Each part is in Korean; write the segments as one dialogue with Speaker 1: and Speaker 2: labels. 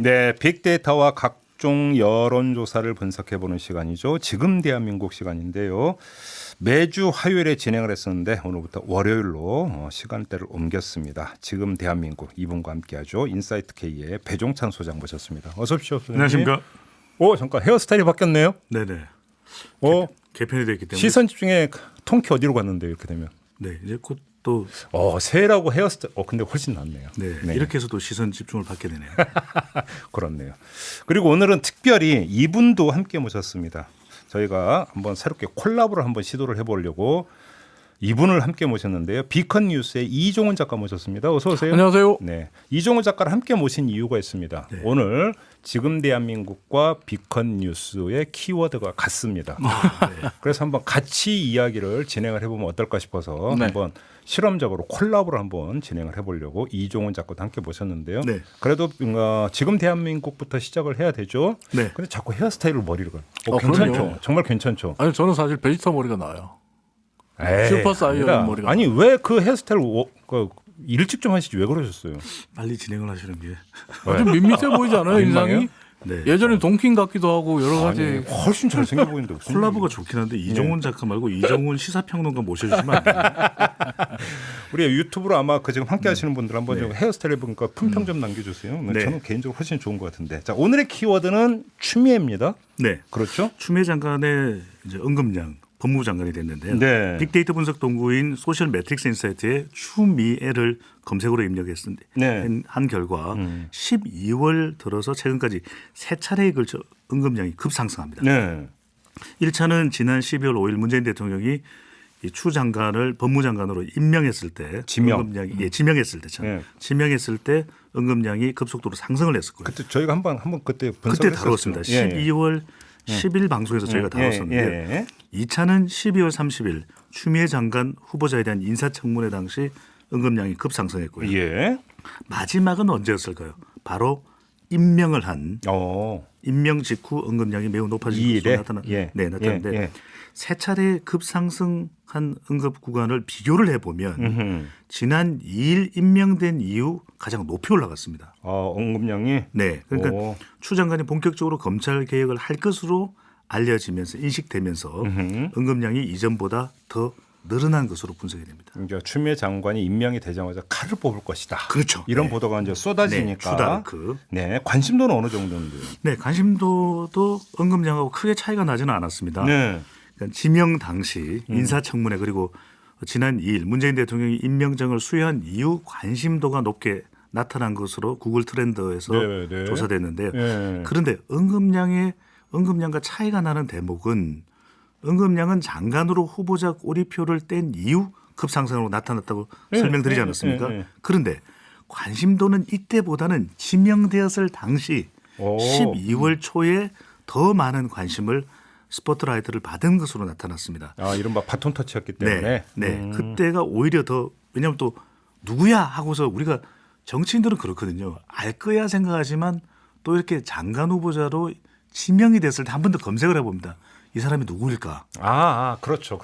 Speaker 1: 네, 빅데이터와 각종 여론조사를 분석해보는 시간이죠. 지금 대한민국 시간인데요. 매주 화요일에 진행을 했었는데 오늘부터 월요일로 시간대를 옮겼습니다. 지금 대한민국 이분과 함께하죠. 인사이트K의 배종찬 소장 모셨습니다. 어서 오십시오. 소장님.
Speaker 2: 안녕하십니까.
Speaker 1: 잠깐 헤어스타일이 바뀌었네요.
Speaker 2: 네네. 개편이 됐기 때문에
Speaker 1: 시선 집중의 통키 어디로 갔는데요? 이렇게 되면.
Speaker 2: 네 이제 곧 또
Speaker 1: 새해라고 헤어스타일. 근데 훨씬 낫네요.
Speaker 2: 네. 이렇게 해서 또 시선 집중을 받게 되네요.
Speaker 1: 그렇네요. 그리고 오늘은 특별히 이분도 함께 모셨습니다. 저희가 한번 새롭게 콜라보를 한번 시도를 해보려고 이분을 함께 모셨는데요. 비컨 뉴스의 이종훈 작가 모셨습니다. 어서 오세요.
Speaker 3: 안녕하세요.
Speaker 1: 네, 이종훈 작가를 함께 모신 이유가 있습니다.
Speaker 2: 네.
Speaker 1: 오늘 지금 대한민국과 비컨 뉴스의 키워드가 같습니다.
Speaker 2: 네.
Speaker 1: 그래서 한번 같이 이야기를 진행을 해보면 어떨까 싶어서
Speaker 3: 네.
Speaker 1: 한번 실험적으로 콜라보를 한번 진행을 해보려고 이종훈 작가도 함께 모셨는데요.
Speaker 2: 네.
Speaker 1: 그래도 지금 대한민국부터 시작을 해야 되죠.
Speaker 2: 네.
Speaker 1: 근데 자꾸 헤어스타일로 머리를 가요.
Speaker 3: 그럼요.
Speaker 1: 괜찮죠. 정말 괜찮죠.
Speaker 3: 아니 저는 사실 베지터 머리가 나아요.
Speaker 1: 에이,
Speaker 3: 슈퍼 사이언
Speaker 1: 아니다.
Speaker 3: 머리가.
Speaker 1: 아니 왜 그 헤어스타일 일찍 좀 하시지 왜 그러셨어요?
Speaker 2: 빨리 진행을 하시는 게.
Speaker 3: 좀 밋밋해 보이지 않아요
Speaker 1: 민망해요?
Speaker 3: 인상이?
Speaker 2: 네.
Speaker 3: 예전에 동킹 같기도 하고 여러 가지.
Speaker 1: 아니, 훨씬 잘생겨 보이는데 무슨
Speaker 2: 콜라보가 좋긴 한데 이종훈 작가 말고 이종훈 시사평론가 모셔주시면 안 돼요?
Speaker 1: 우리 유튜브로 아마 지금 함께 하시는 분들 한번 좀 헤어스타일 해보니까 품평 좀 남겨주세요.
Speaker 2: 네.
Speaker 1: 저는 개인적으로 훨씬 좋은 것 같은데. 자, 오늘의 키워드는 추미애입니다.
Speaker 2: 네.
Speaker 1: 그렇죠?
Speaker 2: 추미애 장관의 이제 언급량 법무부 장관이 됐는데요.
Speaker 1: 네.
Speaker 2: 빅데이터 분석 동구인 소셜 매트릭스 인사이트에 추미애를 검색어로 입력했는데
Speaker 1: 네.
Speaker 2: 한 결과 12월 들어서 최근까지 세 차례에 걸쳐 언급량이 급상승합니다.
Speaker 1: 네.
Speaker 2: 1차는 지난 12월 5일 문재인 대통령이 이 추 장관을 법무장관으로 임명했을 때
Speaker 1: 지명.
Speaker 2: 언급량이 지명했을 때 참.
Speaker 1: 네.
Speaker 2: 지명했을 때 언급량이 급속도로 상승을 했었고요.
Speaker 1: 그때 저희가 한번 그때 분석을
Speaker 2: 그때
Speaker 1: 했었죠.
Speaker 2: 다뤘습니다.
Speaker 1: 예, 예.
Speaker 2: 12월 10일 방송에서 저희가 다뤘었는데
Speaker 1: 예.
Speaker 2: 2차는 12월 30일 추미애 장관 후보자에 대한 인사청문회 당시 언급량이 급상승했고요.
Speaker 1: 예.
Speaker 2: 마지막은 언제였을까요? 바로 임명을 한 임명 직후 언급량이 매우 높아진 것으로 나타났는데
Speaker 1: 예.
Speaker 2: 세 차례 급상승한 언급 구간을 비교를 해보면 지난 2일 임명된 이후 가장 높이 올라갔습니다.
Speaker 1: 언급량이.
Speaker 2: 네, 그러니까 추 장관이 본격적으로 검찰 개혁을 할 것으로 알려지면서 인식되면서 언급량이 이전보다 더 늘어난 것으로 분석이 됩니다.
Speaker 1: 그러니까 추미애 장관이 임명이 되자마자 칼을 뽑을 것이다.
Speaker 2: 그렇죠.
Speaker 1: 이런
Speaker 2: 네.
Speaker 1: 보도가 이제 쏟아지니까.
Speaker 2: 추다르크.
Speaker 1: 네, 관심도는 어느 정도인데요?
Speaker 2: 네, 관심도도 언급량하고 크게 차이가 나지는 않았습니다.
Speaker 1: 네.
Speaker 2: 그러니까 지명 당시 인사청문회 그리고 지난 2일 문재인 대통령이 임명장을 수여한 이후 관심도가 높게 나타난 것으로 구글 트렌드에서
Speaker 1: 네.
Speaker 2: 조사됐는데요.
Speaker 1: 네.
Speaker 2: 그런데 언급량과 차이가 나는 대목은 언급량은 장관으로 후보자 꼬리표를 뗀 이후 급상승으로 나타났다고 설명드리지 않았습니까? 그런데 관심도는 이때보다는 지명되었을 당시 12월 초에 더 많은 관심을 스포트라이트를 받은 것으로 나타났습니다.
Speaker 1: 이른바 바톤 터치였기 때문에.
Speaker 2: 네. 그때가 오히려 더 왜냐하면 또 누구야 하고서 우리가 정치인들은 그렇거든요. 알 거야 생각하지만 또 이렇게 장관 후보자로 지명이 됐을 때 한 번 더 검색을 해봅니다. 이 사람이 누구일까?
Speaker 1: 그렇죠.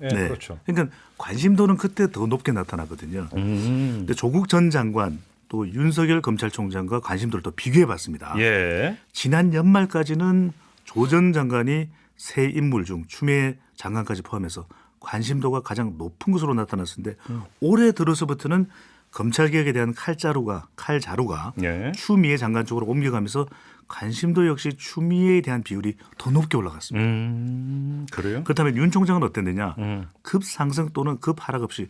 Speaker 1: 예,
Speaker 2: 네.
Speaker 1: 그렇죠.
Speaker 2: 그러니까 관심도는 그때 더 높게 나타나거든요. 근데 조국 전 장관 또 윤석열 검찰총장과 관심도를 또 비교해봤습니다.
Speaker 1: 예.
Speaker 2: 지난 연말까지는 조 전 장관이 새 인물 중 추미애 장관까지 포함해서 관심도가 가장 높은 것으로 나타났는데 올해 들어서부터는 검찰개혁에 대한 칼자루가
Speaker 1: 예.
Speaker 2: 추미애 장관 쪽으로 옮겨가면서 관심도 역시 추미애에 대한 비율이 더 높게 올라갔습니다.
Speaker 1: 그래요?
Speaker 2: 그렇다면 윤 총장은 어땠느냐? 급상승 또는 급하락 없이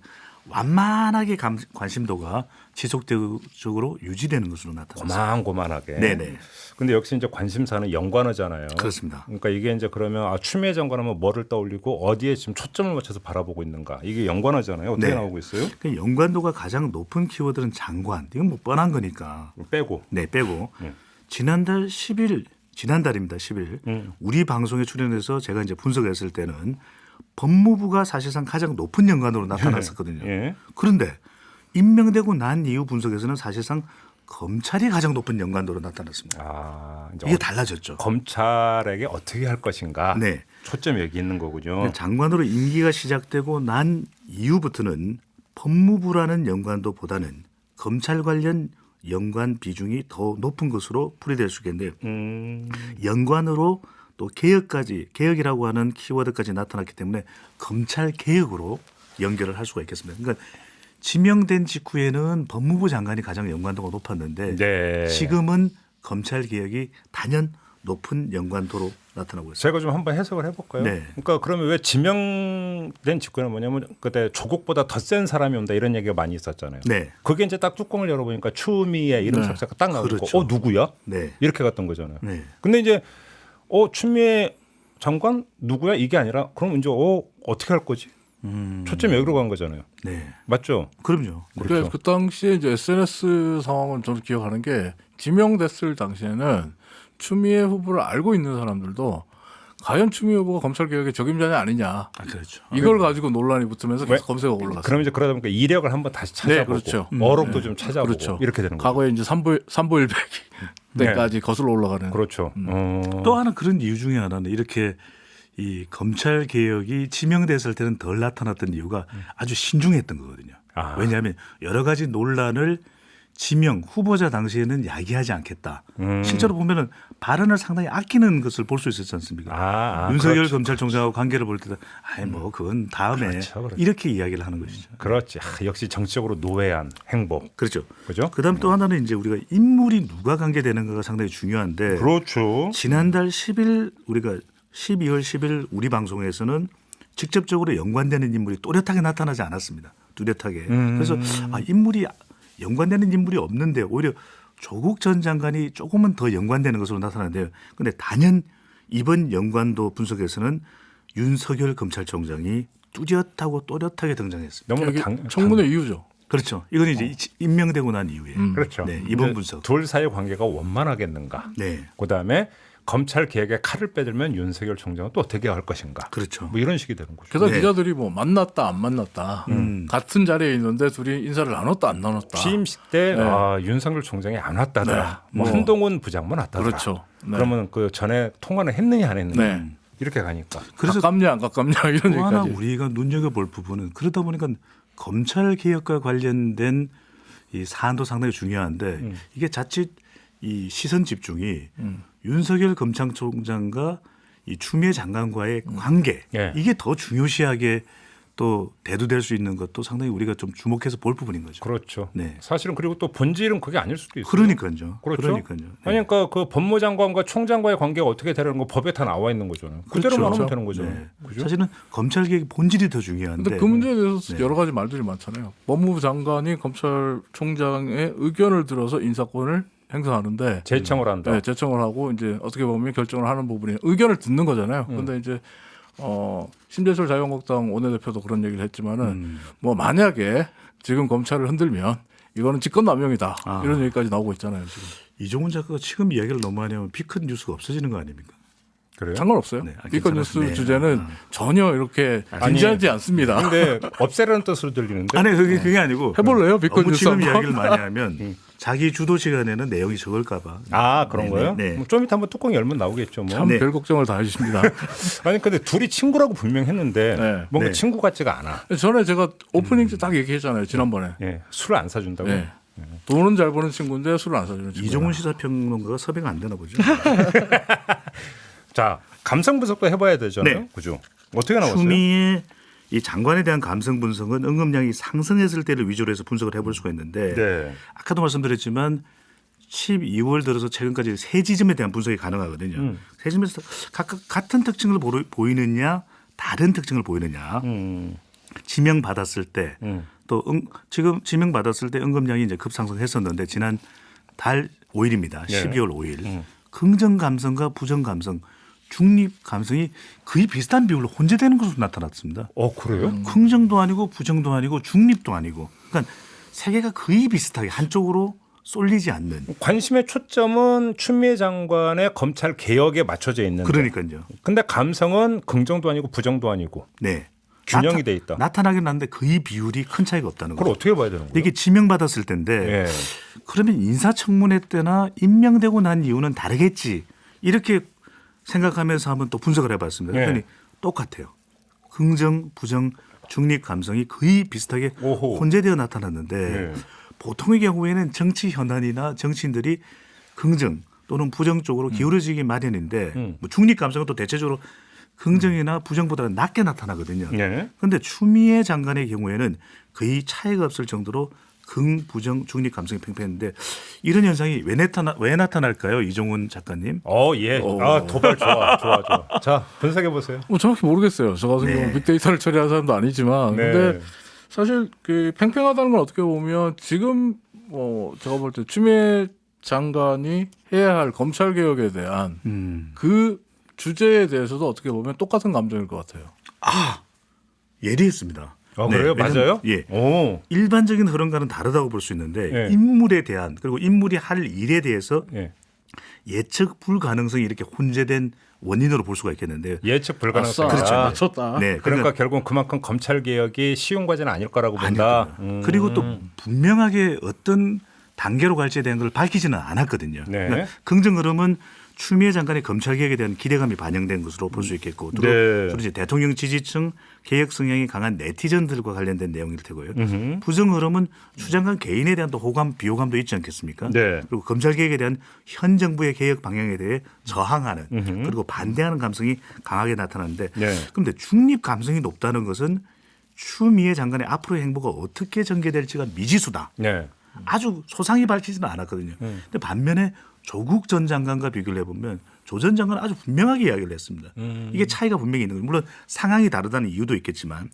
Speaker 2: 완만하게 관심도가 지속적으로 유지되는 것으로 나타났습니다.
Speaker 1: 고만고만하게.
Speaker 2: 네네.
Speaker 1: 근데 역시 이제 관심사는 연관어잖아요.
Speaker 2: 그렇습니다.
Speaker 1: 그러니까 이게 이제 그러면 추미애 장관하면 뭐를 떠올리고 어디에 지금 초점을 맞춰서 바라보고 있는가 이게 연관어잖아요. 어떻게
Speaker 2: 네.
Speaker 1: 나오고 있어요?
Speaker 2: 그러니까 연관도가 가장 높은 키워드는 장관. 이건 뭐 뻔한 거니까.
Speaker 1: 빼고.
Speaker 2: 네, 빼고. 지난달입니다. 10일. 우리 방송에 출연해서 제가 이제 분석했을 때는 법무부가 사실상 가장 높은 연관으로 나타났었거든요.
Speaker 1: 예.
Speaker 2: 그런데 임명되고 난 이후 분석에서는 사실상 검찰이 가장 높은 연관도로 나타났습니다.
Speaker 1: 이제
Speaker 2: 이게 달라졌죠.
Speaker 1: 검찰에게 어떻게 할 것인가.
Speaker 2: 네.
Speaker 1: 초점이 여기 있는 거군요.
Speaker 2: 장관으로 임기가 시작되고 난 이후부터는 법무부라는 연관도보다는 검찰 관련 연관 비중이 더 높은 것으로 풀이될 수 있겠는데 연관으로 또 개혁이라고 하는 키워드까지 나타났기 때문에 검찰 개혁으로 연결을 할 수가 있겠습니다. 그러니까 지명된 직후에는 법무부 장관이 가장 연관도가 높았는데
Speaker 1: 네.
Speaker 2: 지금은 검찰 개혁이 단연 높은 연관도로 나타나고 있습니다.
Speaker 1: 제가 좀 한번 해석을 해볼까요?
Speaker 2: 네.
Speaker 1: 그러니까 그러면 왜 지명된 직구는 뭐냐면 그때 조국보다 더 센 사람이 온다 이런 얘기가 많이 있었잖아요.
Speaker 2: 네.
Speaker 1: 그게 이제 딱 뚜껑을 열어보니까 추미애 이름
Speaker 3: 네.
Speaker 1: 석자가 딱 나오고
Speaker 2: 그렇죠.
Speaker 1: 누구야?
Speaker 2: 네.
Speaker 1: 이렇게 갔던 거잖아요.
Speaker 2: 네.
Speaker 1: 근데 이제 추미애 장관 누구야? 이게 아니라 그럼 이제 어떻게 할 거지? 초점이 여기로 간 거잖아요.
Speaker 2: 네.
Speaker 1: 맞죠?
Speaker 2: 그럼요.
Speaker 3: 그그 당시에 이제 SNS 상황을 저는 기억하는 게 지명됐을 당시에는 추미애 후보를 알고 있는 사람들도 과연 추미애 후보가 검찰 개혁의 적임자냐 아니냐
Speaker 2: 아, 그렇죠.
Speaker 3: 이걸 가지고 논란이 붙으면서 계속 검색어 올라갔어요.
Speaker 1: 그럼 이제 그러다 보니까 이력을 한번 다시 찾아보고
Speaker 3: 그렇죠.
Speaker 1: 어록도 좀 찾아보고
Speaker 3: 그렇죠.
Speaker 1: 이렇게 되는 거죠.
Speaker 3: 과거에 이제 삼보일백이 때까지 거슬러 올라가는.
Speaker 1: 그렇죠.
Speaker 2: 또 하나 그런 이유 중에 하나는 이렇게 이 검찰 개혁이 지명됐을 때는 덜 나타났던 이유가 아주 신중했던 거거든요.
Speaker 1: 아.
Speaker 2: 왜냐하면 여러 가지 논란을 지명 후보자 당시에는 야기하지 않겠다. 실제로 보면은 발언을 상당히 아끼는 것을 볼 수 있었지 않습니까? 윤석열
Speaker 1: 그렇죠.
Speaker 2: 검찰총장하고 관계를 볼 때도 아이 뭐 그건 다음에
Speaker 1: 그렇죠.
Speaker 2: 이렇게 이야기를 하는 것이죠.
Speaker 1: 그렇지. 역시 정치적으로 노회한 행복.
Speaker 2: 그렇죠.
Speaker 1: 그죠?
Speaker 2: 그다음 또 하나는 이제 우리가 인물이 누가 관계되는가가 상당히 중요한데
Speaker 1: 그렇죠.
Speaker 2: 지난달 10일 우리가 12월 10일 우리 방송에서는 직접적으로 연관되는 인물이 또렷하게 나타나지 않았습니다. 뚜렷하게. 그래서 인물이 연관되는 인물이 없는데 오히려 조국 전 장관이 조금은 더 연관되는 것으로 나타나는데요. 그런데 단연 이번 연관도 분석에서는 윤석열 검찰총장이 뚜렷하고 또렷하게 등장했습니다.
Speaker 1: 너무
Speaker 3: 이게 청문회 이유죠.
Speaker 2: 그렇죠. 이건 이제 임명되고 난 이후에.
Speaker 1: 그렇죠.
Speaker 2: 네, 이번
Speaker 1: 이제
Speaker 2: 분석.
Speaker 1: 둘 사이의 관계가 원만하겠는가.
Speaker 2: 네.
Speaker 1: 그다음에 검찰 개혁에 칼을 빼들면 윤석열 총장은 또 어떻게 할 것인가.
Speaker 2: 그렇죠.
Speaker 1: 뭐 이런 식이 되는 거죠.
Speaker 3: 게다가
Speaker 2: 네.
Speaker 3: 기자들이 뭐 만났다 안 만났다 같은 자리에 있는데 둘이 인사를 나눴다 안 나눴다.
Speaker 1: 취임식 때
Speaker 3: 네.
Speaker 1: 윤석열 총장이 안 왔다더라.
Speaker 3: 네.
Speaker 1: 뭐
Speaker 3: 뭐.
Speaker 1: 한동훈 부장만 왔다더라.
Speaker 3: 그렇죠. 네.
Speaker 1: 그러면 그 전에 통화는 했느냐 안 했느냐.
Speaker 3: 네.
Speaker 1: 이렇게 가니까.
Speaker 2: 그래서
Speaker 3: 가깝냐 안 가깝냐 이런
Speaker 2: 또 하나
Speaker 3: 얘기까지.
Speaker 2: 우리가 눈여겨볼 부분은 그러다 보니까 검찰 개혁과 관련된 이 사안도 상당히 중요한데 이게 자칫 이 시선 집중이 윤석열 검찰총장과 이 추미애 장관과의 관계
Speaker 1: 예.
Speaker 2: 이게 더 중요시하게 또 대두될 수 있는 것도 상당히 우리가 좀 주목해서 볼 부분인 거죠.
Speaker 1: 그렇죠.
Speaker 2: 네.
Speaker 1: 사실은 그리고 또 본질은 그게 아닐 수도 있어요.
Speaker 2: 그러니까요.
Speaker 1: 그렇죠.
Speaker 2: 그러니까요. 네.
Speaker 1: 아니, 그러니까 그 법무장관과 총장과의 관계가 어떻게 되는 거 법에 다 나와 있는 거잖아요. 그대로만
Speaker 2: 그렇죠.
Speaker 1: 하면 되는 거죠.
Speaker 2: 네.
Speaker 1: 그죠?
Speaker 2: 사실은 검찰 개혁 본질이 더 중요한데.
Speaker 3: 근데 그 문제에 대해서
Speaker 2: 네.
Speaker 3: 여러 가지 말들이 많잖아요. 법무부 장관이 검찰총장의 의견을 들어서 인사권을 행사하는데
Speaker 1: 제청을 한다.
Speaker 3: 네, 제청을 하고 이제 어떻게 보면 결정을 하는 부분이 의견을 듣는 거잖아요. 근데 이제 심재철 자유한국당 원내대표도 그런 얘기를 했지만은 뭐 만약에 지금 검찰을 흔들면 이거는 직권남용이다 이런 얘기까지 나오고 있잖아요. 지금
Speaker 2: 이종훈 작가가 지금 이야기를 너무 많이 하면 피큰 뉴스가 없어지는 거 아닙니까?
Speaker 1: 그래요?
Speaker 3: 상관없어요.
Speaker 2: 네,
Speaker 3: 이건
Speaker 2: 괜찮아요.
Speaker 3: 뉴스
Speaker 2: 네.
Speaker 3: 주제는 전혀 이렇게 진지하지 않습니다.
Speaker 1: 근데 없애라는 뜻으로 들리는데.
Speaker 2: 아니 그게 아니고
Speaker 3: 해볼래요? 비건
Speaker 2: 너무
Speaker 3: 뉴스
Speaker 2: 지금
Speaker 3: 한번?
Speaker 2: 이야기를 많이 하면 자기 주도 시간에는 내용이 적을까봐.
Speaker 1: 그런
Speaker 2: 네,
Speaker 1: 거예요?
Speaker 2: 네.
Speaker 1: 뭐좀 이따 한번 뚜껑 열면 나오겠죠. 뭐.
Speaker 3: 참
Speaker 2: 네.
Speaker 3: 별 걱정을 다 해주십니다.
Speaker 1: 아니 근데 둘이 친구라고 분명했는데
Speaker 3: 네.
Speaker 1: 뭔가
Speaker 2: 네.
Speaker 1: 친구 같지가 않아.
Speaker 3: 전에 제가 오프닝 때 딱 얘기했잖아요. 지난번에.
Speaker 1: 예, 술을 안 사준다고.
Speaker 3: 네. 돈은 잘 버는 친구인데 술을 안 사주는 친구.
Speaker 2: 이종훈 시사평론가가 섭외가 안 되나 보죠.
Speaker 1: 자, 감성 분석도 해봐야 되잖아요.
Speaker 2: 네.
Speaker 1: 그죠? 어떻게 나왔어요?
Speaker 2: 추미애 이 장관에 대한 감성 분석은 언급량이 상승했을 때를 위주로 해서 분석을 해볼 수가 있는데
Speaker 1: 네.
Speaker 2: 아까도 말씀드렸지만 12월 들어서 최근까지 세 지점에 대한 분석이 가능하거든요. 세 지점에서 각각 같은 특징을 보이느냐 다른 특징을 보이느냐 지명 받았을 때 또 지금 지명 받았을 때 언급량이 이제 급상승했었는데 지난 달 5일입니다.
Speaker 1: 네.
Speaker 2: 12월 5일 긍정 감성과 부정 감성 중립 감성이 거의 비슷한 비율로 혼재되는 것으로 나타났습니다.
Speaker 1: 그래요?
Speaker 2: 긍정도 아니고 부정도 아니고 중립도 아니고 그러니까 세 개가 거의 비슷하게 한쪽으로 쏠리지 않는.
Speaker 1: 관심의 초점은 추미애 장관의 검찰 개혁에 맞춰져 있는데.
Speaker 2: 그러니까요.
Speaker 1: 근데 감성은 긍정도 아니고 부정도 아니고
Speaker 2: 네.
Speaker 1: 균형이 돼 있다.
Speaker 2: 나타나긴 하는데 거의 비율이 큰 차이가 없다는
Speaker 1: 그걸
Speaker 2: 거죠.
Speaker 1: 어떻게 봐야 되는 거예요?
Speaker 2: 이게 지명받았을 때인데
Speaker 1: 예.
Speaker 2: 그러면 인사청문회 때나 임명되고 난 이유는 다르겠지 이렇게 생각하면서 한번 또 분석을 해봤습니다.
Speaker 1: 네.
Speaker 2: 그랬더니 똑같아요. 긍정, 부정, 중립 감성이 거의 비슷하게
Speaker 1: 오호.
Speaker 2: 혼재되어 나타났는데
Speaker 1: 네.
Speaker 2: 보통의 경우에는 정치 현안이나 정치인들이 긍정 또는 부정 쪽으로 기울어지기 마련인데 뭐 중립 감성은 또 대체적으로 긍정이나 부정보다는 낮게 나타나거든요. 그런데 추미애 장관의 경우에는 거의 차이가 없을 정도로 긍, 부정, 중립 감성이 팽팽했는데 이런 현상이 왜 나타날까요? 이종훈 작가님.
Speaker 1: 예. 도발 좋아. 자, 분석해 보세요.
Speaker 3: 뭐 정확히 모르겠어요. 저 같은
Speaker 2: 네.
Speaker 3: 경우 빅데이터를 처리하는 사람도 아니지만,
Speaker 1: 네.
Speaker 3: 근데 사실 그 팽팽하다는 건 어떻게 보면 지금 제가 볼 때 추미애 장관이 해야 할 검찰 개혁에 대한 그 주제에 대해서도 어떻게 보면 똑같은 감정일 것 같아요.
Speaker 2: 예리했습니다.
Speaker 1: 그래요? 맞아요?
Speaker 2: 예.
Speaker 1: 오.
Speaker 2: 일반적인 흐름과는 다르다고 볼 수 있는데
Speaker 1: 예.
Speaker 2: 인물에 대한 그리고 인물이 할 일에 대해서
Speaker 1: 예.
Speaker 2: 예측 불가능성이 이렇게 혼재된 원인으로 볼 수가 있겠는데요.
Speaker 1: 예측 불가능성.
Speaker 2: 그렇죠.
Speaker 3: 맞췄다.
Speaker 2: 네,
Speaker 1: 그러니까 결국은 그만큼 검찰 개혁이 쉬운 과제는 아닐 거라고 본다.
Speaker 2: 그리고 또 분명하게 어떤 단계로 갈지에 대한 걸 밝히지는 않았거든요.
Speaker 1: 네.
Speaker 2: 그러니까 긍정 흐름은 추미애 장관의 검찰 개혁에 대한 기대감이 반영된 것으로 볼 수 있겠고 또
Speaker 1: 네.
Speaker 2: 주로 이제 대통령 지지층 개혁 성향이 강한 네티즌들과 관련된 내용일 테고요. 부정 흐름은 추 장관 개인에 대한 또 호감 비호감도 있지 않겠습니까?
Speaker 1: 네.
Speaker 2: 그리고 검찰 개혁에 대한 현 정부의 개혁 방향에 대해 저항하는 그리고 반대하는 감성이 강하게 나타나는데
Speaker 1: 네.
Speaker 2: 그런데 중립 감성이 높다는 것은 추미애 장관의 앞으로의 행보가 어떻게 전개될지가 미지수다.
Speaker 1: 네.
Speaker 2: 아주 소상히 밝히지는 않았거든요. 근데 반면에 조국 전 장관과 비교를 해보면 조 전 장관은 아주 분명하게 이야기를 했습니다. 이게 차이가 분명히 있는 거예요. 물론 상황이 다르다는 이유도 있겠지만.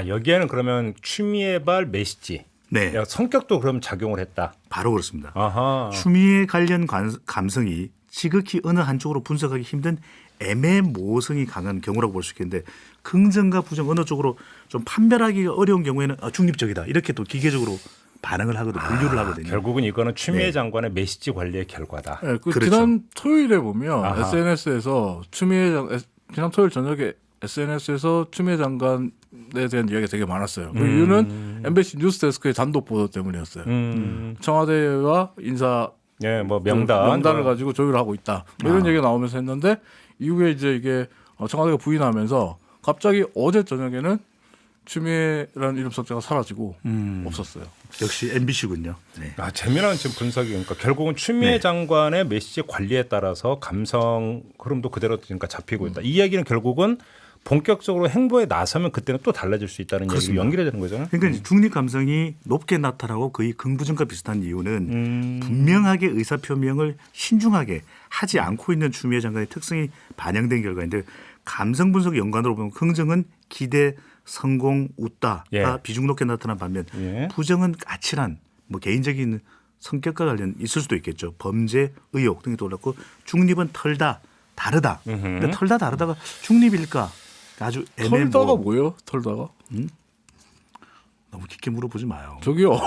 Speaker 1: 여기에는 그러면 추미애발 메시지.
Speaker 2: 네,
Speaker 1: 성격도 그럼 작용을 했다.
Speaker 2: 바로 그렇습니다.
Speaker 1: 아하.
Speaker 2: 추미애 관련 감성이 지극히 어느 한쪽으로 분석하기 힘든 애매모호성이 강한 경우라고 볼 수 있겠는데 긍정과 부정 어느 쪽으로 좀 판별하기가 어려운 경우에는 중립적이다. 이렇게 또 기계적으로 반응을 하거든요. 분류를 하거든요.
Speaker 1: 결국은 이거는 추미애
Speaker 2: 네.
Speaker 1: 장관의 메시지 관리의 결과다.
Speaker 3: 네,
Speaker 2: 그렇죠.
Speaker 3: 지난 토요일에 보면
Speaker 1: 아하.
Speaker 3: SNS에서 지난 토요일 저녁에 SNS에서 추미애 장관에 대한 이야기가 되게 많았어요. 그 이유는 MBC 뉴스데스크의 단독 보도 때문이었어요. 청와대와 인사
Speaker 1: 예, 뭐 명단을
Speaker 3: 가지고 조율을 하고 있다. 뭐 이런 얘기가 나오면서 했는데 이후에 이제 이게 청와대가 부인하면서 갑자기 어제 저녁에는 추미애라는 이름 석자가 사라지고 없었어요.
Speaker 2: 역시 MBC군요. 네.
Speaker 1: 재미난 지금 분석이 그러니까 결국은 추미애 장관의 메시지 관리에 따라서 감성 흐름도 그대로 그러니까 잡히고 있다. 이 이야기는 결국은 본격적으로 행보에 나서면 그때는 또 달라질 수 있다는 얘기를 연결해야 되는 거잖아요.
Speaker 2: 그러니까 중립 감성이 높게 나타나고 거의 긍부정과 비슷한 이유는 분명하게 의사표명을 신중하게 하지 않고 있는 추미애 장관의 특성이 반영된 결과인데 감성 분석 연관으로 보면 긍정은 기대, 성공, 웃다가
Speaker 1: 예.
Speaker 2: 비중 높게 나타난 반면
Speaker 1: 예.
Speaker 2: 부정은 까칠한 뭐 개인적인 성격과 관련 있을 수도 있겠죠. 범죄, 의혹 등이 떠올랐고 중립은 털다, 다르다. 근데 털다 다르다가 중립일까? 아주
Speaker 3: 털다가 뭐예요? 털다가?
Speaker 2: 너무 깊게 물어보지 마요.
Speaker 3: 저기요.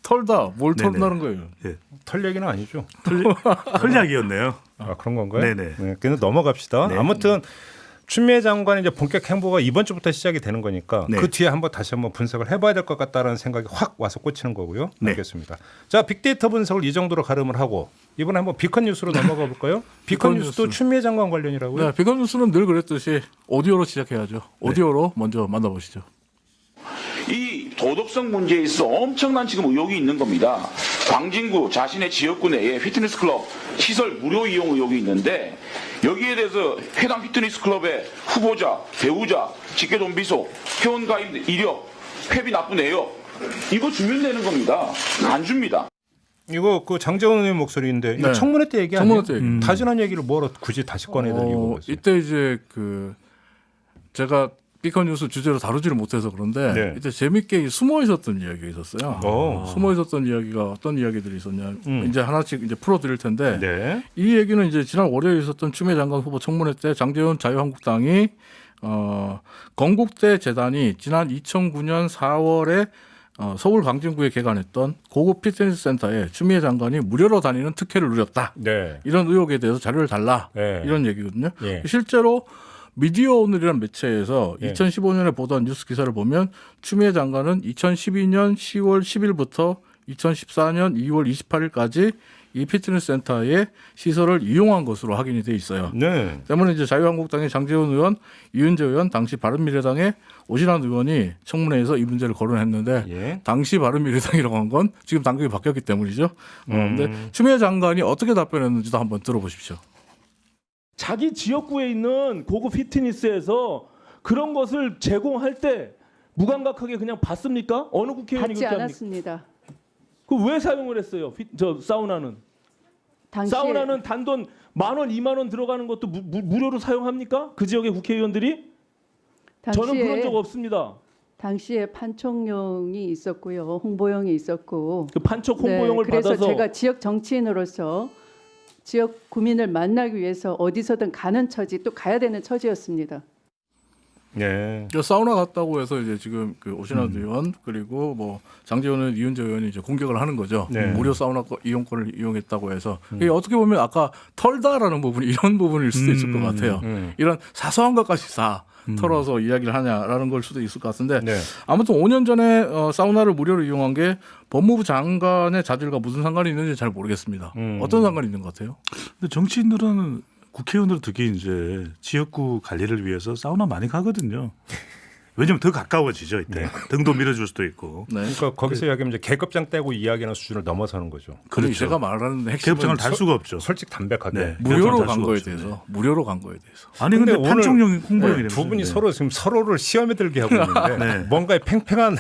Speaker 3: 털다. 뭘
Speaker 2: 네네.
Speaker 3: 털다는 거예요?
Speaker 2: 네.
Speaker 1: 털 얘기는 아니죠.
Speaker 2: 털약이었네요.
Speaker 1: 그런 건가요?
Speaker 2: 네네.
Speaker 1: 네, 그냥 넘어갑시다.
Speaker 2: 네.
Speaker 1: 아무튼 추미애 장관의 이제 본격 행보가 이번 주부터 시작이 되는 거니까
Speaker 2: 네.
Speaker 1: 그 뒤에 다시 한번 분석을 해봐야 될 것 같다라는 생각이 확 와서 꽂히는 거고요.
Speaker 2: 네.
Speaker 1: 알겠습니다. 자, 빅데이터 분석을 이 정도로 가름을 하고 이번에 한번 비컨 뉴스로 넘어가 볼까요? 비컨 뉴스도
Speaker 3: 뉴스.
Speaker 1: 추미애 장관 관련이라고요?
Speaker 3: 네, 비건 뉴스는 늘 그랬듯이 오디오로 시작해야죠. 오디오로 먼저 만나보시죠.
Speaker 4: 이 도덕성 문제에 있어 엄청난 지금 의혹이 있는 겁니다. 광진구 자신의 지역구 내에 피트니스 클럽 시설 무료 이용 의혹이 있는데 여기에 대해서 해당 피트니스 클럽의 후보자, 배우자, 직계존비소, 회원가입 이력, 회비 납부 내역 이거 주면 되는 겁니다. 안 줍니다.
Speaker 1: 이거 그 장재원 의원 목소리인데 이거
Speaker 3: 네.
Speaker 1: 청문회 때 얘기 아니에요?
Speaker 3: 청문회 때 얘기.
Speaker 1: 다 지난 얘기를 뭐로 굳이 다시 꺼내야 되는 이유가 있어요?
Speaker 3: 이때 이제 제가 비컨 뉴스 주제로 다루지를 못해서 그런데
Speaker 1: 네.
Speaker 3: 이때 재밌게 숨어 있었던 이야기가 있었어요. 숨어 있었던 이야기가 어떤 이야기들이 있었냐. 이제 하나씩 이제 풀어드릴 텐데
Speaker 1: 네.
Speaker 3: 이 얘기는 이제 지난 월요일에 있었던 추미애 장관 후보 청문회 때 장제원 자유한국당이 건국대 재단이 지난 2009년 4월에 서울 광진구에 개관했던 고급 피트니스 센터에 추미애 장관이 무료로 다니는 특혜를 누렸다.
Speaker 1: 네.
Speaker 3: 이런 의혹에 대해서 자료를 달라.
Speaker 1: 네.
Speaker 3: 이런 얘기거든요.
Speaker 1: 예.
Speaker 3: 실제로 미디어 오늘이라는 매체에서
Speaker 1: 예.
Speaker 3: 2015년에 보던 뉴스 기사를 보면 추미애 장관은 2012년 10월 10일부터 2014년 2월 28일까지 이 피트니스 센터의 시설을 이용한 것으로 확인이 돼 있어요.
Speaker 1: 네.
Speaker 3: 때문에 이제 자유한국당의 장제원 의원, 이은재 의원, 당시 바른미래당의 오신환 의원이 청문회에서 이 문제를 거론했는데
Speaker 1: 예.
Speaker 3: 당시 바른미래당이라고 한 건 지금 당국이 바뀌었기 때문이죠. 그런데 추미애 장관이 어떻게 답변했는지도 한번 들어보십시오.
Speaker 5: 자기 지역구에 있는 고급 피트니스에서 그런 것을 제공할 때 무감각하게 그냥 받습니까? 어느 국회의원이
Speaker 6: 받지
Speaker 5: 그렇게 합니까?
Speaker 6: 않았습니다.
Speaker 5: 그 왜 사용을 했어요? 저 사우나는
Speaker 6: 당시에
Speaker 5: 사우나는 단돈 10,000원, 20,000원 들어가는 것도 무료로 사용합니까? 그 지역의 국회의원들이? 저는 그런 적 없습니다.
Speaker 6: 당시에 판촉용이 있었고요, 홍보용이 있었고.
Speaker 5: 그 판촉 홍보용을
Speaker 6: 그래서
Speaker 5: 받아서
Speaker 6: 제가 지역 정치인으로서 지역 구민을 만나기 위해서 어디서든 가는 처지, 또 가야 되는 처지였습니다.
Speaker 1: 예.
Speaker 3: 사우나 갔다고 해서 이제 지금 그 오신환 의원 그리고 뭐 장제원 의원, 이은재 의원이 이제 공격을 하는 거죠.
Speaker 1: 네.
Speaker 3: 무료 사우나 이용권을 이용했다고 해서 이게 어떻게 보면 아까 털다라는 부분 이런 부분일 수도 있을 것 같아요. 이런 사소한 것까지 다 털어서 이야기를 하냐라는 걸 수도 있을 것 같은데
Speaker 1: 네.
Speaker 3: 아무튼 5년 전에 사우나를 무료로 이용한 게 법무부 장관의 자질과 무슨 상관이 있는지 잘 모르겠습니다. 어떤 상관이 있는 것 같아요?
Speaker 2: 근데 정치인들은 국회의원들 특히 이제 지역구 관리를 위해서 사우나 많이 가거든요. 왜냐면 더 가까워지죠 이때. 등도 밀어줄 수도 있고.
Speaker 3: 네.
Speaker 1: 그러니까 거기서 이야기하면 이제 계급장 떼고 이야기하는 수준을 넘어서는 거죠.
Speaker 3: 그렇죠. 제가 말하는 핵심은
Speaker 2: 계급장을 달 수가 없죠.
Speaker 1: 솔직 담백하게.
Speaker 2: 네.
Speaker 3: 무료로
Speaker 2: 달
Speaker 3: 간
Speaker 2: 수가
Speaker 3: 거에
Speaker 2: 없죠.
Speaker 3: 대해서 무료로 간 거에 대해서.
Speaker 2: 아니 근데
Speaker 1: 오늘
Speaker 2: 판촉용 홍보용이라면서요.
Speaker 1: 두 분이
Speaker 2: 네.
Speaker 1: 서로 지금 서로를 시험에 들게 하고 있는데
Speaker 2: 네.
Speaker 1: 뭔가의 팽팽한.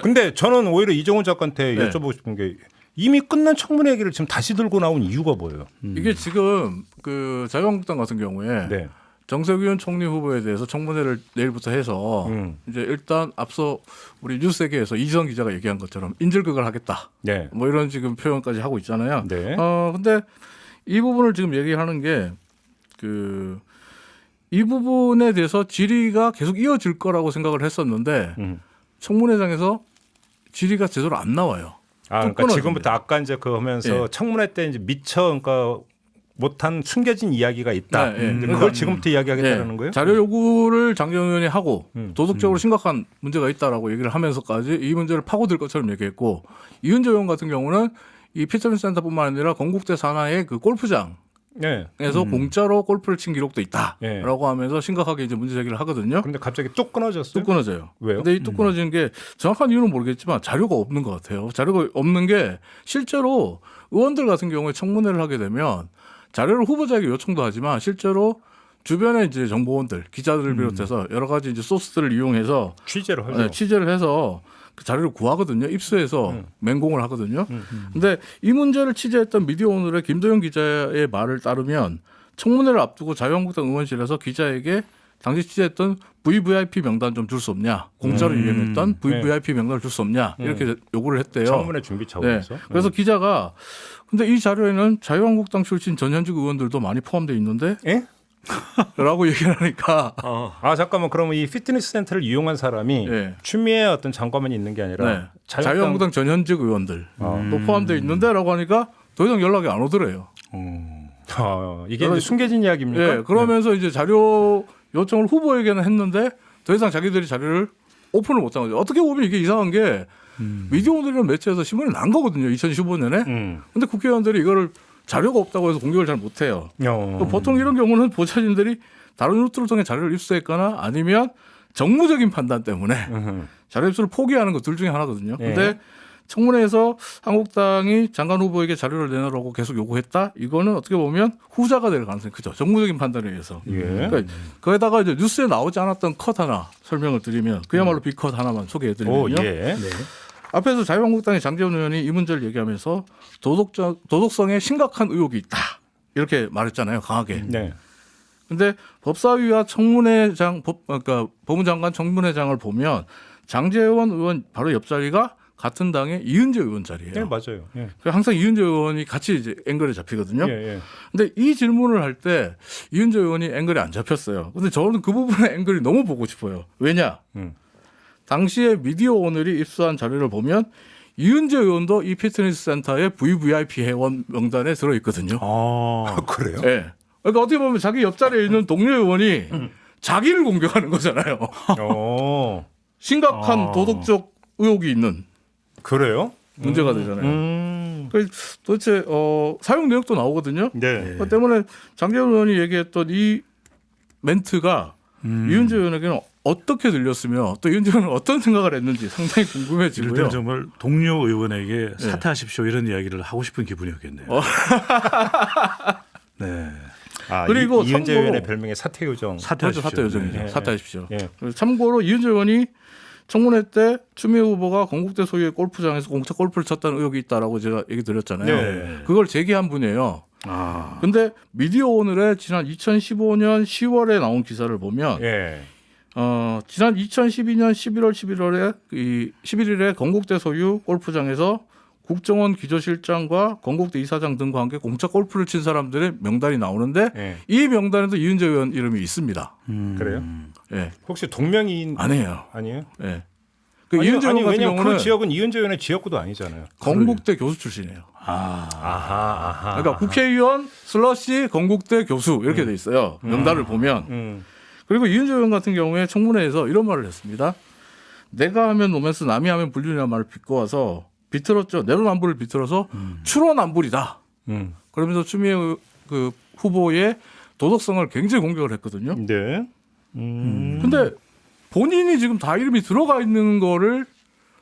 Speaker 1: 근데 저는 오히려 이종훈 작가한테
Speaker 3: 네.
Speaker 1: 여쭤보고 싶은 게 이미 끝난 청문회 얘기를 지금 다시 들고 나온 이유가 뭐예요?
Speaker 3: 이게 지금 그 자유한국당 같은 경우에
Speaker 1: 네.
Speaker 3: 정세균 총리 후보에 대해서 청문회를 내일부터 해서 이제 일단 앞서 우리 뉴스세계에서 이지성 기자가 얘기한 것처럼 인질극을 하겠다.
Speaker 1: 네.
Speaker 3: 뭐 이런 지금 표현까지 하고 있잖아요.
Speaker 1: 네.
Speaker 3: 근데 이 부분을 지금 얘기하는 게 이 부분에 대해서 질의가 계속 이어질 거라고 생각을 했었는데 청문회장에서 질의가 제대로 안 나와요.
Speaker 1: 아, 그러니까
Speaker 3: 끊어집니다.
Speaker 1: 지금부터 아까 이제 그 하면서
Speaker 3: 예.
Speaker 1: 청문회 때 이제 미처 그러니까 못한 숨겨진 이야기가 있다.
Speaker 3: 네, 예.
Speaker 1: 이제 그걸 지금부터 이야기하겠다는 거예요?
Speaker 3: 자료 요구를 장제원 의원이 하고
Speaker 1: 음.
Speaker 3: 도덕적으로 심각한 문제가 있다라고 얘기를 하면서까지 이 문제를 파고들 것처럼 얘기했고 이은재 의원 같은 경우는 이 피트니스 센터뿐만 아니라 건국대 산하의 그 골프장
Speaker 1: 네.
Speaker 3: 에서 공짜로 골프를 친 기록도 있다라고
Speaker 1: 예.
Speaker 3: 하면서 심각하게 이제 문제 제기를 하거든요.
Speaker 1: 근데 갑자기 뚝 끊어졌어요.
Speaker 3: 뚝 끊어져요.
Speaker 1: 왜요?
Speaker 3: 근데 이 뚝 끊어지는 게 정확한 이유는 모르겠지만 자료가 없는 것 같아요. 자료가 없는 게 실제로 의원들 같은 경우에 청문회를 하게 되면 자료를 후보자에게 요청도 하지만 실제로 주변에 이제 정보원들, 기자들을 비롯해서 여러 가지 이제 소스들을 이용해서
Speaker 1: 취재를 하죠.
Speaker 3: 취재를 해서 그 자료를 구하거든요. 입수해서 맹공을 하거든요. 근데 이 문제를 취재했던 미디어오늘의 김도영 기자의 말을 따르면 청문회를 앞두고 자유한국당 의원실에서 기자에게 당시 취재했던 VVIP 명단 좀 줄 수 없냐. 공짜로 유행했던 VVIP 명단을 줄 수 없냐. 이렇게 요구를 했대요.
Speaker 1: 청문회 준비 차원에서.
Speaker 3: 네. 그래서 기자가 근데 이 자료에는 자유한국당 출신 전현직 의원들도 많이 포함되어 있는데
Speaker 1: 예?
Speaker 3: 라고 얘기를 하니까
Speaker 1: 아 잠깐만 그러면 이 피트니스 센터를 이용한 사람이
Speaker 3: 예.
Speaker 1: 추미애 어떤 장관만이 있는 게 아니라
Speaker 3: 네. 자유한국당 전현직 의원들 또 포함되어 있는데라고 하니까 더 이상 연락이 안 오더래요.
Speaker 1: 이게 이제 숨겨진 이야기입니까?
Speaker 3: 예, 그러면서 이제 자료 요청을 후보에게는 했는데 더 이상 자기들이 자료를 오픈을 못한 거죠. 어떻게 보면 이게 이상한 게 미디어오늘이라는 매체에서 신문이 난 거거든요. 2015년에. 근데 국회의원들이 이거를 자료가 없다고 해서 공격을 잘 못해요. 보통 이런 경우는 보좌진들이 다른 루트를 통해 자료를 입수했거나 아니면 정무적인 판단 때문에 자료 입수를 포기하는 것 둘 중에 하나거든요. 근데 청문회에서 한국당이 장관 후보에게 자료를 내놓으라고 계속 요구했다. 이거는 어떻게 보면 후자가 될 가능성이 크죠. 정무적인 판단에 의해서.
Speaker 1: 예.
Speaker 3: 그러니까 거기다가 이제 뉴스에 나오지 않았던 컷 하나 설명을 드리면 그야말로 빅컷 하나만 소개해드리면요.
Speaker 1: 오, 예.
Speaker 3: 앞에서 자유한국당의 장제원 의원이 이 문제를 얘기하면서 도덕성에 심각한 의혹이 있다. 이렇게 말했잖아요. 강하게.
Speaker 1: 네.
Speaker 3: 근데 법사위와 청문회장, 그러니까 법무장관 청문회장을 보면 장제원 의원 바로 옆자리가 같은 당의 이은재 의원 자리예요.
Speaker 1: 네, 맞아요. 예.
Speaker 3: 그래서 항상 이은재 의원이 같이 이제 앵글에 잡히거든요.
Speaker 1: 예, 예.
Speaker 3: 근데 이 질문을 할 때 이은재 의원이 앵글에 안 잡혔어요. 근데 저는 그 부분의 앵글이 너무 보고 싶어요. 왜냐? 당시에 미디어오늘이 입수한 자료를 보면 이은재 의원도 이 피트니스 센터의 VVIP 회원 명단에 들어있거든요.
Speaker 1: 그래요?
Speaker 3: 네. 그러니까 어떻게 보면 자기 옆자리에 있는 동료 의원이 자기를 공격하는 거잖아요. 심각한 도덕적 의혹이 있는
Speaker 1: 그래요?
Speaker 3: 문제가 되잖아요. 도대체 사용 내역도 나오거든요.
Speaker 1: 네.
Speaker 3: 그렇기 때문에 장재원 의원이 얘기했던 이 멘트가 이은재 의원에게는 어떻게 들렸으며 또 이은재 의원은 어떤 생각을 했는지 상당히
Speaker 2: 이럴
Speaker 3: 궁금해지고요.
Speaker 2: 때는 정말 동료 의원에게 사퇴하십시오 이런 이야기를 하고 싶은 기분이었겠네요. 네.
Speaker 1: 아,
Speaker 3: 그리고
Speaker 1: 이은재
Speaker 3: 참고로-
Speaker 1: 의원의 별명이 사퇴 요정.
Speaker 2: 사퇴하십시오.
Speaker 3: 사퇴 요정이죠.
Speaker 1: 네.
Speaker 3: 사퇴하십시오.
Speaker 1: 예.
Speaker 3: 그리고 참고로 이은재 의원이 청문회 때 추미애 후보가 건국대 소유의 골프장에서 공짜 골프를 쳤다는 의혹이 있다라고 제가 얘기 드렸잖아요.
Speaker 1: 네.
Speaker 3: 그걸 제기한 분이에요.
Speaker 2: 아,
Speaker 3: 근데 미디어 오늘에 지난 2015년 10월에 나온 기사를 보면
Speaker 1: 예.
Speaker 3: 지난 2012년 11일에 건국대 소유 골프장에서 국정원 기조실장과 건국대 이사장 등과 함께 공짜 골프를 친 사람들의 명단이 나오는데
Speaker 1: 예.
Speaker 3: 이 명단에도 이은재 의원 이름이 있습니다.
Speaker 1: 그래요?
Speaker 3: 예.
Speaker 1: 혹시 동명이인
Speaker 3: 아니에요.
Speaker 1: 아니에요?
Speaker 3: 예. 그 이은재 의원 같은
Speaker 1: 왜냐면
Speaker 3: 경우는
Speaker 1: 그 지역은 이은재 의원의 지역구도 아니잖아요.
Speaker 3: 건국대 교수 출신이에요.
Speaker 1: 아하.
Speaker 3: 그러니까 국회의원 슬러시 건국대 교수 이렇게 돼 있어요. 명단을 보면. 그리고 이은재 의원 같은 경우에 청문회에서 이런 말을 했습니다. 내가 하면 로맨스 남이 하면 불륜이라는 말을 비꼬아서 비틀었죠. 내로남불을 비틀어서 추로남불이다. 그러면서 추미애 그 후보의 도덕성을 굉장히 공격을 했거든요.
Speaker 1: 네.
Speaker 3: 근데 본인이 지금 다 이름이 들어가 있는 거를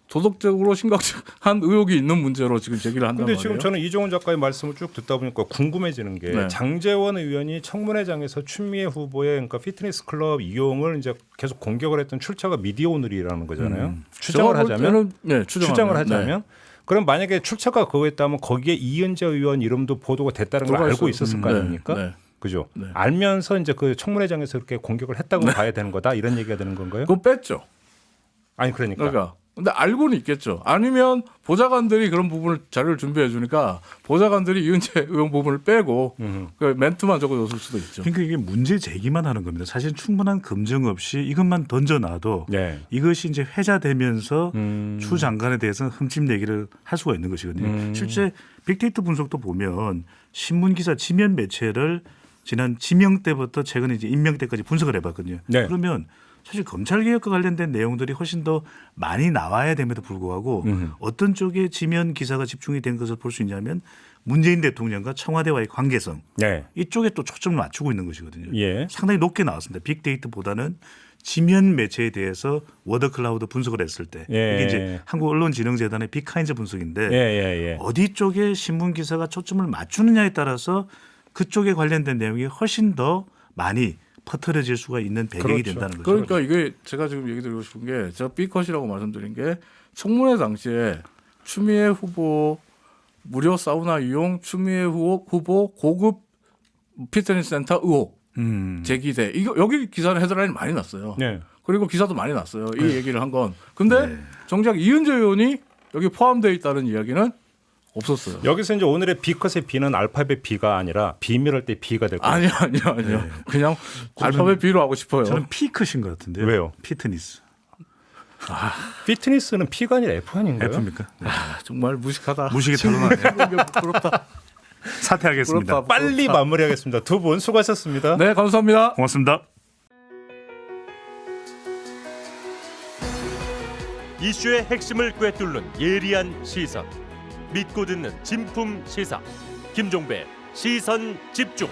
Speaker 3: 도덕적으로 심각한 의혹이 있는 문제로 지금 제기를 한단
Speaker 1: 근데
Speaker 3: 말이에요.
Speaker 1: 지금 저는 이종훈 작가의 말씀을 쭉 듣다 보니까 궁금해지는 게
Speaker 3: 네.
Speaker 1: 장제원 의원이 청문회장에서 추미애 후보의 그러니까 피트니스 클럽 이용을 이제 계속 공격을 했던 출처가 미디어 오늘이라는 거잖아요. 추정을
Speaker 3: 제가 볼
Speaker 1: 하자면
Speaker 3: 때는, 네,
Speaker 1: 추정을 하자면 그럼 만약에 출처가 그거였다면 거기에 이은재 의원 이름도 보도가 됐다는 걸
Speaker 3: 들어가
Speaker 1: 알고
Speaker 3: 있어요.
Speaker 1: 있었을 거
Speaker 3: 네,
Speaker 1: 아닙니까?
Speaker 3: 네.
Speaker 1: 그죠?
Speaker 3: 네.
Speaker 1: 알면서 이제 그 청문회장에서 그렇게 공격을 했다고 봐야 되는 거다 이런 얘기가 되는 건가요?
Speaker 3: 그거 뺐죠.
Speaker 1: 아니 그러니까.
Speaker 3: 근데 알고는 있겠죠. 아니면 보좌관들이 그런 부분을 자료를 준비해 주니까 보좌관들이 이은재 의원 부분을 빼고 그 멘트만 적어줬을 수도 있죠.
Speaker 2: 그러니까 이게 문제 제기만 하는 겁니다. 사실 충분한 검증 없이 이것만 던져놔도
Speaker 1: 네.
Speaker 2: 이것이 이제 회자되면서 추 장관에 대해서는 흠집 내기를 할 수가 있는 것이거든요. 실제 빅데이터 분석도 보면 신문 기사 지면 매체를 지난 지명 때부터 최근 이제 임명 때까지 분석을 해봤거든요.
Speaker 1: 네.
Speaker 2: 그러면 사실 검찰 개혁과 관련된 내용들이 훨씬 더 많이 나와야 됨에도 불구하고 어떤 쪽에 지면 기사가 집중이 된 것을 볼 수 있냐면 문재인 대통령과 청와대와의 관계성
Speaker 1: 네.
Speaker 2: 이쪽에 또 초점을 맞추고 있는 것이거든요.
Speaker 1: 예.
Speaker 2: 상당히 높게 나왔습니다. 빅데이터보다는 지면 매체에 대해서 워더 클라우드 분석을 했을 때
Speaker 1: 예.
Speaker 2: 이게 이제 한국언론진흥재단의 빅카인즈 분석인데
Speaker 1: 예.
Speaker 2: 어디 쪽에 신문 기사가 초점을 맞추느냐에 따라서 그쪽에 관련된 내용이 훨씬 더 많이 퍼뜨려질 수가 있는 배경이
Speaker 1: 그렇죠.
Speaker 2: 된다는 거죠.
Speaker 3: 그러니까 이게 제가 지금 얘기 드리고 싶은 게 제가 B컷이라고 말씀드린 게 청문회 당시에 추미애 후보 무료 사우나 이용, 추미애 후보 고급 피트니스 센터 의혹 제기돼. 이거 여기 기사는 헤드라인 많이 났어요.
Speaker 1: 네.
Speaker 3: 그리고 기사도 많이 났어요. 이 얘기를 한 건. 근데 정작 이은재 의원이 여기 포함되어 있다는 이야기는 없었어요.
Speaker 1: 여기서 이제 오늘의 B컷의 B는 알파벳 B가 아니라 비밀할 때 B가 될 거예요.
Speaker 3: 아니요. 그냥 알파벳 B로 하고 싶어요.
Speaker 2: 저는 P컷인 것 같은데요.
Speaker 1: 왜요?
Speaker 2: 피트니스.
Speaker 1: 피트니스는 P가 아니라 F 아닌가요?
Speaker 2: F입니까? 네.
Speaker 3: 정말 무식하다.
Speaker 2: 무식이 드러나네요.
Speaker 3: 부럽다.
Speaker 2: 사퇴하겠습니다.
Speaker 3: 부럽다.
Speaker 1: 빨리 마무리하겠습니다. 두 분 수고하셨습니다.
Speaker 3: 네, 감사합니다.
Speaker 2: 고맙습니다.
Speaker 7: 이슈의 핵심을 꿰뚫는 예리한 시선, 믿고 듣는 진품 시사 김종배 시선 집중.